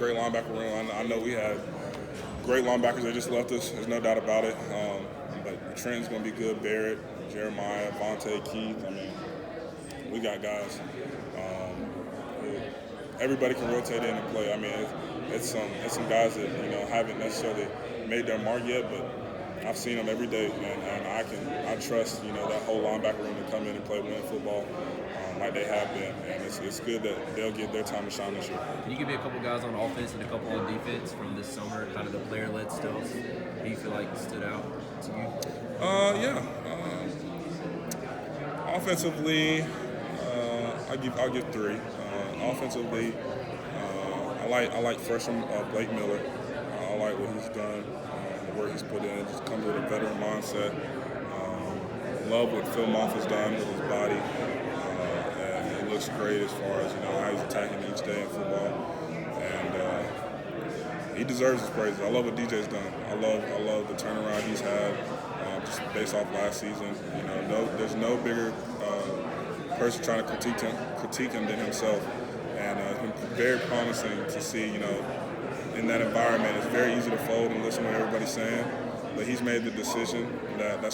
great linebacker room. I know we had great linebackers that just left us. There's no doubt about it. But Trenton's going to be good. Barrett, Jeremiah, Vontae, Keith. I mean, we got guys. Everybody can rotate in and play. I mean, it's some guys that haven't necessarily made their mark yet, but I've seen them every day, and I trust that whole linebacker room to come in and play winning football like they have been, and it's good that they'll get their time to shine this year. Can you give me a couple guys on offense and a couple on defense from this summer, kind of the player-led stills? Who you feel like stood out to you? Yeah. Offensively, I'll give three. Offensively, I like freshman Blake Miller. I like what he's done, the work he's put in. Just comes with a veteran mindset. Love what Phil Moff has done with his body. And it looks great as far as how he's attacking each day in football. And he deserves his praise. I love what DJ's done. I love the turnaround he's had just based off last season. There's no bigger person trying to critique him than himself. And it's been very promising to see, in that environment. It's very easy to fold and listen to what everybody's saying, but he's made the decision that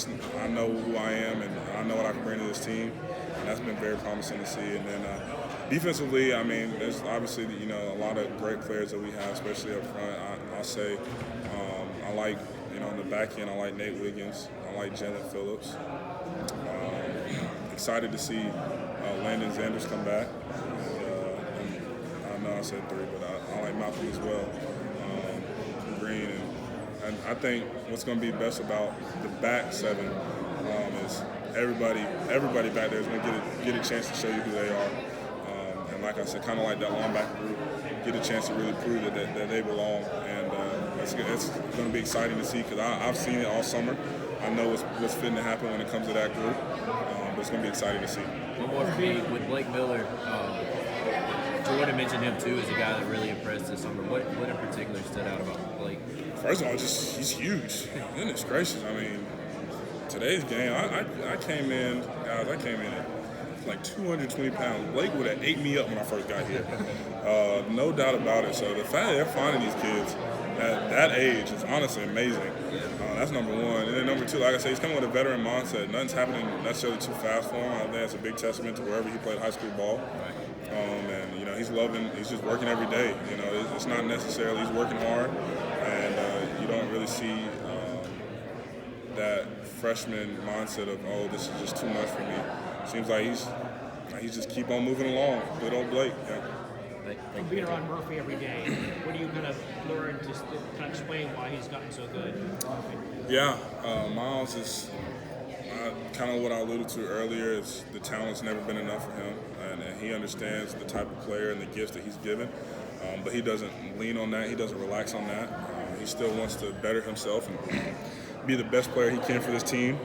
I know who I am and I know what I can bring to this team, and that's been very promising to see. And then defensively, I mean, there's obviously a lot of great players that we have, especially up front. I'll say I like on the back end, I like Nate Wiggins, I like Jalen Phillips. Excited to see Landon Zanders come back. I know I said three, but I like Malcolm as well. Green, and I think what's going to be best about the back seven is everybody back there is going to get a chance to show you who they are. And like I said, kind of like that linebacker group, get a chance to really prove that they belong. And it's going to be exciting to see because I've seen it all summer. I know what's fitting to happen when it comes to that group. But it's going to be exciting to see. One more for me with Blake Miller. Jordan mentioned him too as a guy that really impressed this summer. What in particular stood out about Blake? First of all, he's huge. Goodness gracious! I mean, today's game, I came in at like 220 pounds. Blake would have ate me up when I first got here. No doubt about it. So the fact that they're finding these kids at that age is honestly amazing. That's number one. And then number two, like I said, he's coming with a veteran mindset. Nothing's happening necessarily too fast for him. I think that's a big testament to wherever he played high school ball. And he's just working every day. It's not necessarily he's working hard, and you don't really see that freshman mindset of, oh, this is just too much for me. Seems like he's just keep on moving along. Good old Blake. Yeah. From being around Murphy every day, what do you kind of learn to kind of explain why he's gotten so good? Yeah, Miles is kind of what I alluded to earlier. Is the talent's never been enough for him, and he understands the type of player and the gifts that he's given. But he doesn't lean on that. He doesn't relax on that. He still wants to better himself and be the best player he can for this team.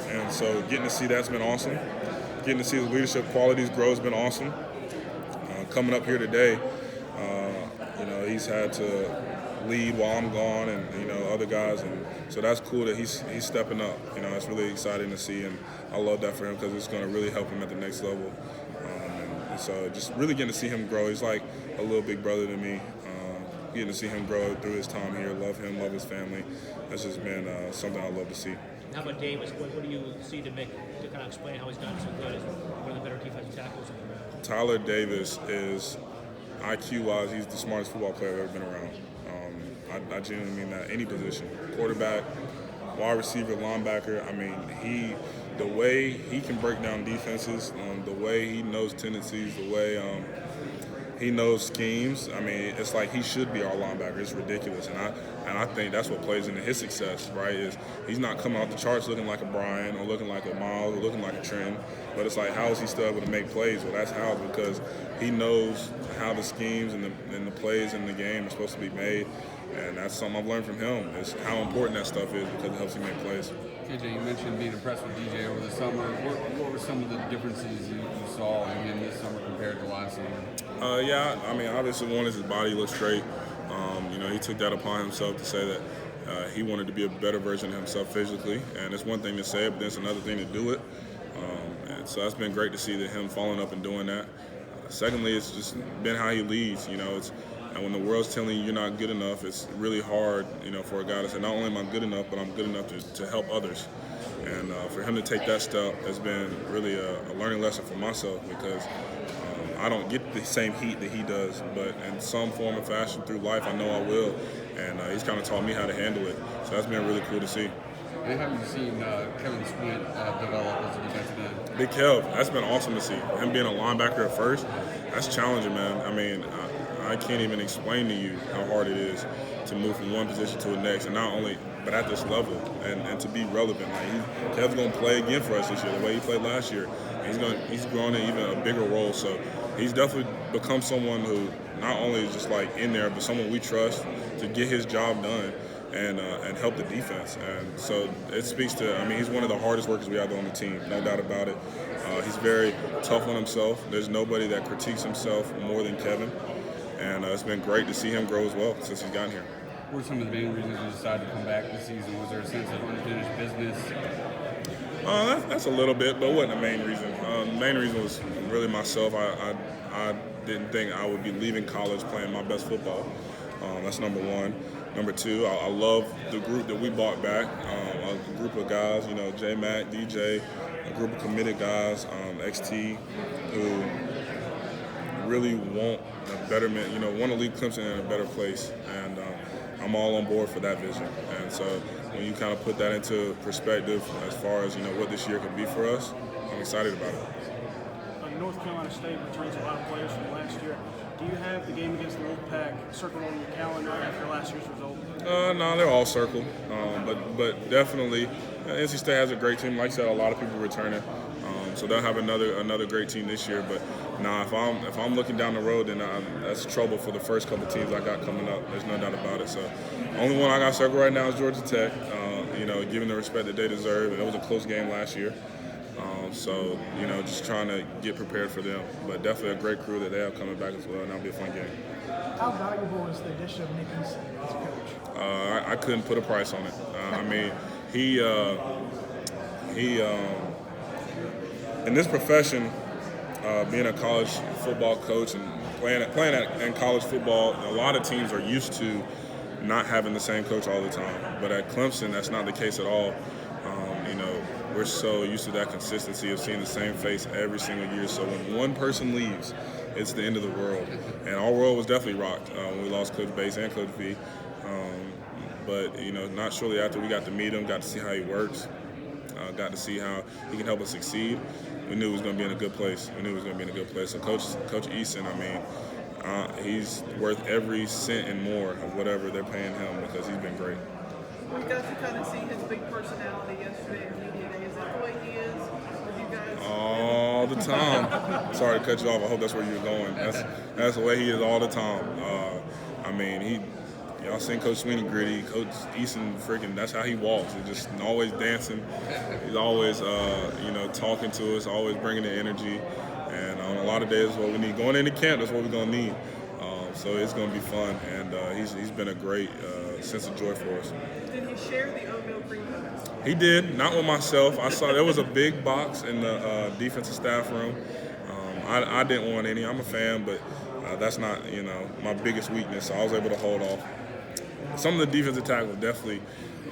And so getting to see that's been awesome. Getting to see his leadership qualities grow has been awesome. Coming up here today, he's had to lead while I'm gone, and other guys, and so that's cool that he's stepping up. It's really exciting to see, and I love that for him because it's going to really help him at the next level. And so just really getting to see him grow. He's like a little big brother to me. Getting to see him grow through his time here, love him, love his family. That's just been something I love to see. How about Davis? What do you see to kind of explain how he's done so good as one of the better defensive tackles in the round? Tyler Davis is, IQ-wise, he's the smartest football player I've ever been around. I genuinely mean that. Any position, quarterback, wide receiver, linebacker. I mean, the way he can break down defenses, the way he knows tendencies, the way he knows schemes. I mean, it's like he should be our linebacker. It's ridiculous, and I think that's what plays into his success, right? Is he's not coming off the charts looking like a Brian or looking like a Miles or looking like a Trent, but it's like, how is he still able to make plays? Well, that's how, because he knows how the schemes and the plays in the game are supposed to be made, and that's something I've learned from him, is how important that stuff is because it helps him make plays. KJ, you mentioned being impressed with DJ over the summer. What were some of the differences you saw in him this summer compared to last summer? Yeah, I mean, obviously one is his body looks great. He took that upon himself to say that he wanted to be a better version of himself physically, and it's one thing to say it, but then it's another thing to do it. And so that's been great to see him following up and doing that. Secondly, it's just been how he leads. And when the world's telling you you're not good enough, it's really hard, for a guy to say, not only am I good enough, but I'm good enough to help others. And for him to take that step has been really a learning lesson for myself, because I don't get the same heat that he does, but in some form or fashion through life, I know I will. And he's kind of taught me how to handle it. So that's been really cool to see. And how have you seen Kevin Squint develop as a defensive end? Big Kev, that's been awesome to see. Him being a linebacker at first, that's challenging, man. I mean, I can't even explain to you how hard it is to move from one position to the next, and not only, but at this level, and to be relevant. Like Kev's gonna play again for us this year, the way he played last year. He's grown in even a bigger role. So he's definitely become someone who not only is just like in there, but someone we trust to get his job done and help the defense. And so it speaks to, I mean, he's one of the hardest workers we have on the team, no doubt about it. He's very tough on himself. There's nobody that critiques himself more than Kevin. And it's been great to see him grow as well since he's gotten here. What were some of the main reasons you decided to come back this season? Was there a sense of unfinished business? That's a little bit, but it wasn't the main reason. The main reason was really myself. I didn't think I would be leaving college playing my best football. That's number one. Number two, I love the group that we brought back, a group of guys, J Mac, DJ, a group of committed guys, XT, who really want a betterment, want to leave Clemson in a better place. And I'm all on board for that vision. And so when you kind of put that into perspective as far as, what this year could be for us, I'm excited about it. North Carolina State returns a lot of players from last year. Do you have the game against the Wolfpack circled on your calendar after last year's result? No, they're all circled. But definitely, NC State has a great team. Like I said, a lot of people returning. So they'll have another great team this year. But if I'm looking down the road, then that's trouble for the first couple teams I got coming up. There's no doubt about it. So the only one I got circled right now is Georgia Tech. Given the respect that they deserve, and it was a close game last year. So just trying to get prepared for them. But definitely a great crew that they have coming back as well, and that'll be a fun game. How valuable is the addition of Nick Eason as a coach? I couldn't put a price on it. I mean, he in this profession, being a college football coach and playing in college football, a lot of teams are used to not having the same coach all the time. But at Clemson, that's not the case at all. We're so used to that consistency of seeing the same face every single year. So when one person leaves, it's the end of the world. And our world was definitely rocked when we lost Coach Bates and Coach V. But not shortly after, we got to meet him, got to see how he works, got to see how he can help us succeed. We knew he was going to be in a good place. So Coach Eason, I mean, he's worth every cent and more of whatever they're paying him, because he's been great. We got to kind of see his big personality yesterday at Media Day. Is that the way he is with you guys? All the time. Sorry to cut you off. I hope that's where you're going. That's the way he is all the time. I mean, y'all seen Coach Sweeney gritty. Coach Eason, that's how he walks. He's just always dancing. He's always, talking to us, always bringing the energy. And on a lot of days, that's what we need. Going into camp, that's what we're going to need. So it's going to be fun. And he's been a great sense of joy for us. Did he share the oatmeal cream pies? He did, not with myself. I saw there was a big box in the defensive staff room. I didn't want any. I'm a fan, but that's not, my biggest weakness. So I was able to hold off. Some of the defensive tackles definitely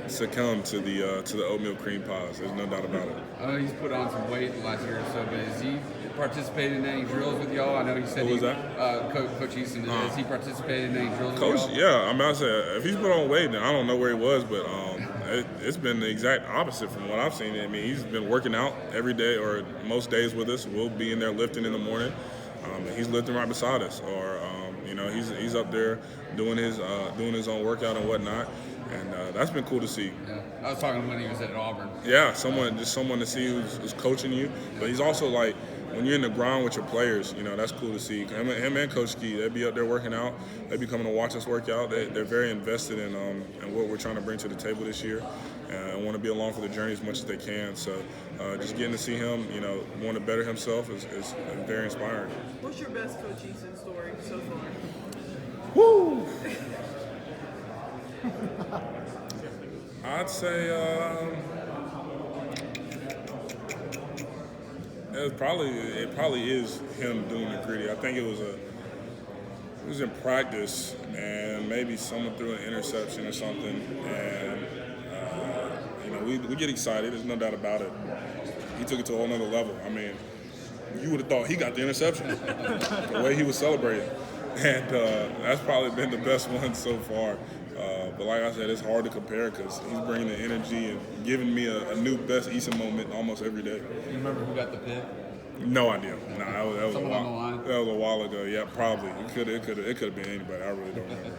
succumb to the oatmeal cream pies. There's no doubt about it. I know he's put on some weight the last year or so, but has he participated in any drills with y'all? I know he said Who was that? Coach Eason. Has he participated in any drills Coach, with y'all? yeah. I mean, I said if he's put on weight, then I don't know where he was, but it's been the exact opposite from what I've seen. I mean, he's been working out every day or most days with us. We'll be in there lifting in the morning. He's lifting right beside us, or he's up there doing his own workout and whatnot. And that's been cool to see. Yeah. I was talking when he was at Auburn. Yeah, someone to see who's coaching you. But he's also like, when you're in the ground with your players, that's cool to see. Him and Coach Ski, they'd be up there working out. They'd be coming to watch us work out. They're very invested in what we're trying to bring to the table this year, and want to be along for the journey as much as they can. So just getting to see him, want to better himself is very inspiring. What's your best Coach Eason story so far? Woo! I'd say it probably is him doing the gritty. I think it was It was in practice, and maybe someone threw an interception or something, and we get excited. There's no doubt about it. He took it to a whole nother level. I mean, you would have thought he got the interception, the way he was celebrating, and that's probably been the best one so far. But like I said, it's hard to compare because he's bringing the energy and giving me a new best Eason moment almost every day. You remember who got the pick? No idea. Nah, that was Someone on the line? That was a while ago. Yeah, probably. It could have been anybody. I really don't remember.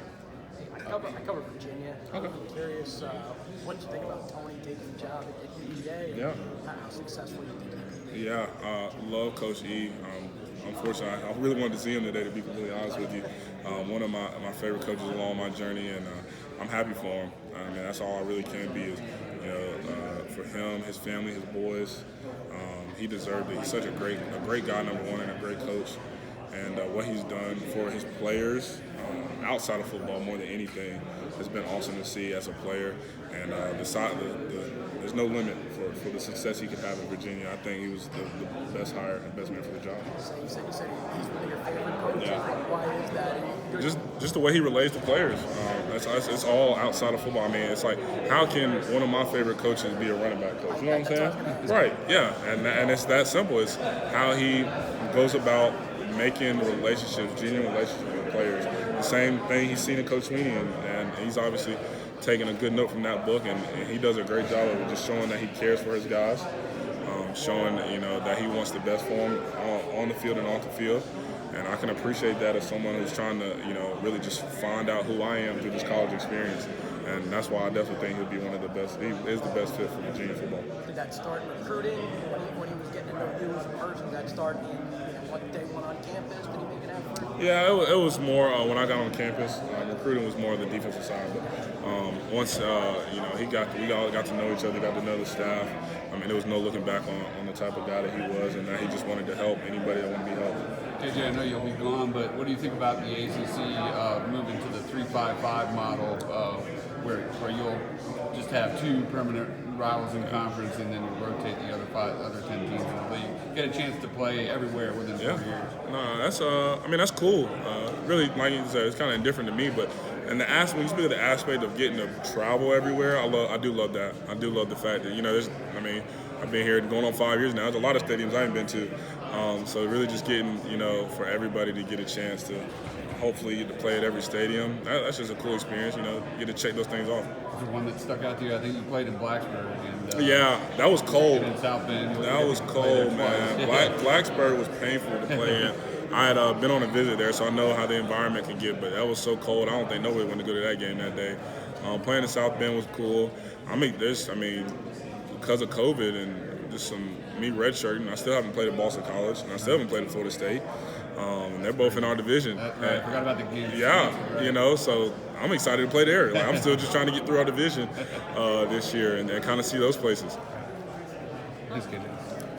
I cover Virginia. I'm curious, what did you think about Tony taking the job at UVA? Yeah. How successful you think he Yeah, love Coach E. Unfortunately, I really wanted to see him today, to be completely honest with you. One of my favorite coaches along my journey, and I'm happy for him. I mean, that's all I really can be is, for him, his family, his boys. He deserved it. He's such a great guy, number one, and a great coach. And what he's done for his players outside of football, more than anything, has been awesome to see as a player. And there's no limit for the success he could have in Virginia. I think he was the best hire and best man for the job. You said he's one of your favorite coaches. Yeah. Why is that? Just the way he relates to players. It's all outside of football. I mean, it's like, how can one of my favorite coaches be a running back coach? You know what I'm saying? Right, yeah. And it's that simple. It's how he goes about making relationships, genuine relationships with players. The same thing he's seen in Coach Sweeney, and he's obviously taking a good note from that book, and he does a great job of just showing that he cares for his guys, showing that he wants the best for them on the field and off the field. And I can appreciate that as someone who's trying to, really just find out who I am through this college experience. And that's why I definitely think he'll be one of the best. He is the best fit for Virginia football. Did that start recruiting when he was getting to know you as a person? Did that start in what day one on campus? Did he make an effort? Yeah, it was more when I got on campus. Recruiting was more on the defensive side, but once we all got to know each other, got to know the staff. I mean, there was no looking back on the type of guy that he was, and that he just wanted to help anybody that wanted to be helped. JJ, I know you'll be gone, but what do you think about the ACC moving to the 3-5-5 model, where you'll just have two permanent rivals in the conference, and then you rotate the other 10 teams in the league? Get a chance to play everywhere within 4 years. No, that's cool. Really, like you said, it's kind of indifferent to me, but when you speak of the aspect of getting to travel everywhere, I do love that. I do love the fact that I've been here going on 5 years now. There's a lot of stadiums I haven't been to, so really just getting for everybody to get a chance to hopefully get to play at every stadium. That's just a cool experience. Get to check those things off. The one that stuck out to you, I think you played in Blacksburg. And, yeah, that was cold. In South Bend. That was cold, man. Blacksburg was painful to play in. I had been on a visit there, so I know how the environment can get, but that was so cold. I don't think nobody wanted to go to that game that day. Playing in South Bend was cool. Because of COVID and just me redshirting, I still haven't played at Boston College, and I still haven't played at Florida State. And they're both in our division. I forgot about the game. Yeah, so I'm excited to play there. I'm still just trying to get through our division this year and kind of see those places. Just kidding.